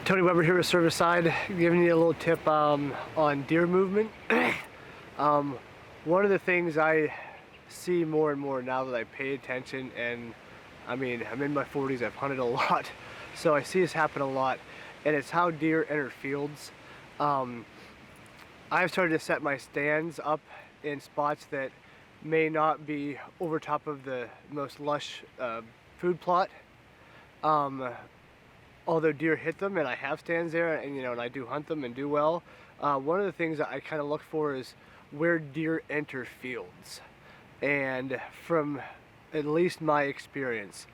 Tony Weber here with Serviceside, giving you a little tip on deer movement. One of the things I see more and more now that I pay attention, and I mean, I'm in my 40s, I've hunted a lot, so I see this happen a lot, and it's how deer enter fields. I've started to set my stands up in spots that may not be over top of the most lush food plot. Although deer hit them, and I have stands there, and and I do hunt them and do well. One of the things that I kind of look for is where deer enter fields, and from at least my experience,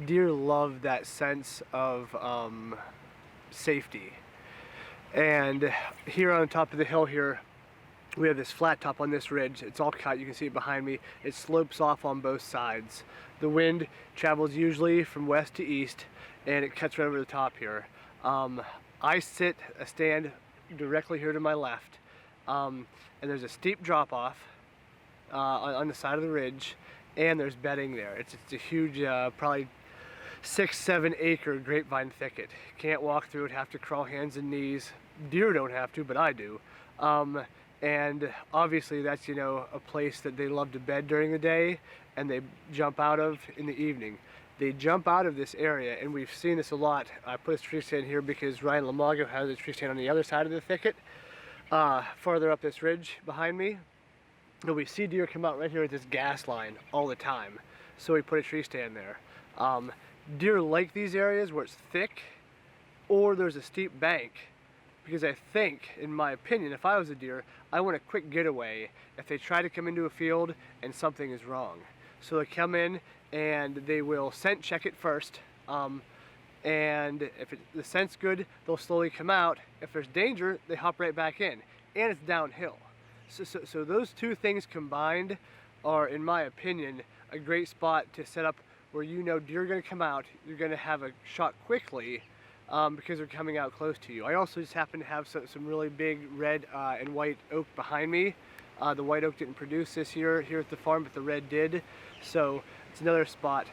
deer love that sense of safety. And here on top of the hill here, we have this flat top on this ridge. It's all cut, you can see it behind me. It slopes off on both sides. The wind travels usually from west to east, and it cuts right over the top here. I sit a stand directly here to my left, and there's a steep drop off on the side of the ridge, and there's bedding there. It's a huge, probably 6-7 acre grapevine thicket. Can't walk through it, have to crawl hands and knees. Deer don't have to, but I do. And obviously that's, a place that they love to bed during the day and they jump out of in the evening. They jump out of this area, and we've seen this a lot. I put a tree stand here because Ryan Lamago has a tree stand on the other side of the thicket, farther up this ridge behind me. And we see deer come out right here at this gas line all the time. So we put a tree stand there. Deer like these areas where it's thick or there's a steep bank, because I think, in my opinion, if I was a deer, I want a quick getaway if they try to come into a field and something is wrong. So they come in and they will scent check it first, and if the scent's good, they'll slowly come out. If there's danger, they hop right back in, and it's downhill. So those two things combined are, in my opinion, a great spot to set up where deer are going to come out, you're going to have a shot quickly, because they're coming out close to you. I also just happen to have some really big red and white oak behind me. The white oak didn't produce this year here at the farm, but the red did. So it's another spot,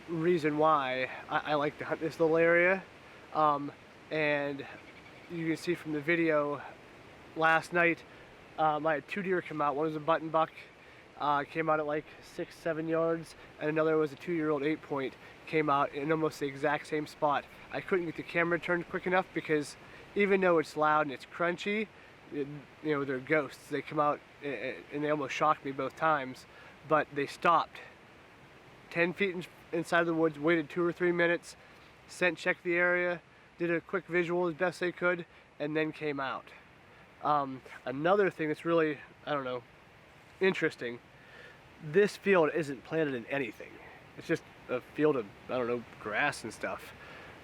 reason why I like to hunt this little area. And you can see from the video last night, I had 2 deer come out. One was a button buck, came out at like 6-7 yards, and another was a 2-year-old 8-point, came out in almost the exact same spot. I couldn't get the camera turned quick enough because even though it's loud and it's crunchy, they're ghosts. They come out and they almost shocked me both times, but they stopped 10 feet inside the woods, waited 2 or 3 minutes, scent checked the area, did a quick visual as best they could, and then came out. Another thing that's really, interesting, this field isn't planted in anything. It's just a field of, grass and stuff.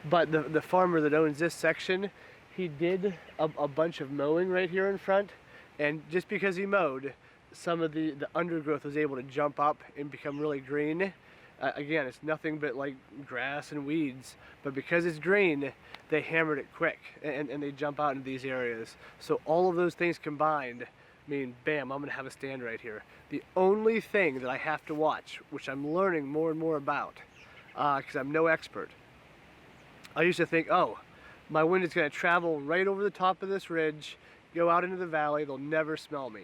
But the farmer that owns this section, he did a bunch of mowing right here in front, and just because he mowed, some of the undergrowth was able to jump up and become really green. Again, it's nothing but like grass and weeds, but because it's green, they hammered it quick, and they jump out into these areas. So all of those things combined mean, bam, I'm gonna have a stand right here. The only thing that I have to watch, which I'm learning more and more about, because I'm no expert, I used to think, oh, my wind is gonna travel right over the top of this ridge, go out into the valley, they'll never smell me.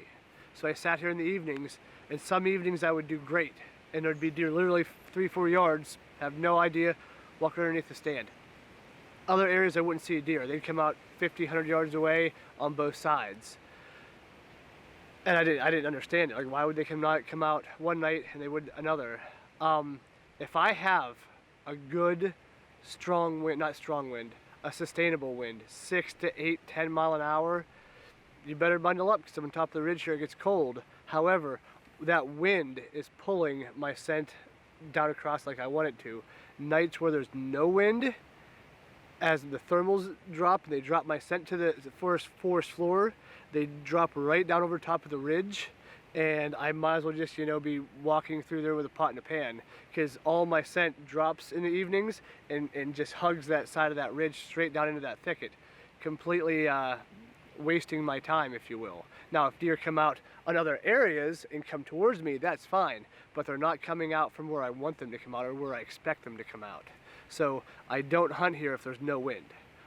So I sat here in the evenings, and some evenings I would do great, and there'd be deer literally 3-4 yards, have no idea, walk underneath the stand. Other areas I wouldn't see a deer. They'd come out 50-100 yards away on both sides. And I didn't understand it. Like, why would they come out one night and they would another? If I have a good, strong wind, not strong wind, a sustainable wind, 6 to 8, 10 mile an hour, you better bundle up because on top of the ridge here it gets cold. However, that wind is pulling my scent down across like I want it to. Nights where there's no wind, as the thermals drop and they drop my scent to the forest floor, they drop right down over top of the ridge, and I might as well just be walking through there with a pot and a pan, because all my scent drops in the evenings and just hugs that side of that ridge straight down into that thicket, completely wasting my time, if you will. Now if deer come out on other areas and come towards me, that's fine, but they're not coming out from where I want them to come out or where I expect them to come out. So I don't hunt here if there's no wind.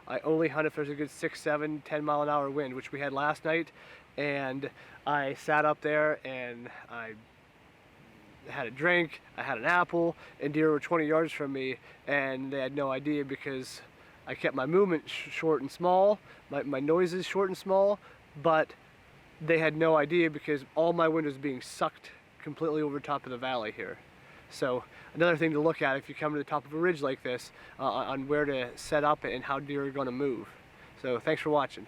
I only hunt if there's a good 6, 7, 10 mile an hour wind, which we had last night. And I sat up there and I had a drink, I had an apple, and deer were 20 yards from me, and they had no idea because I kept my movement short and small, my noises short and small, but they had no idea because all my wind was being sucked completely over top of the valley here. So another thing to look at if you come to the top of a ridge like this, on where to set up and how deer are going to move. So thanks for watching.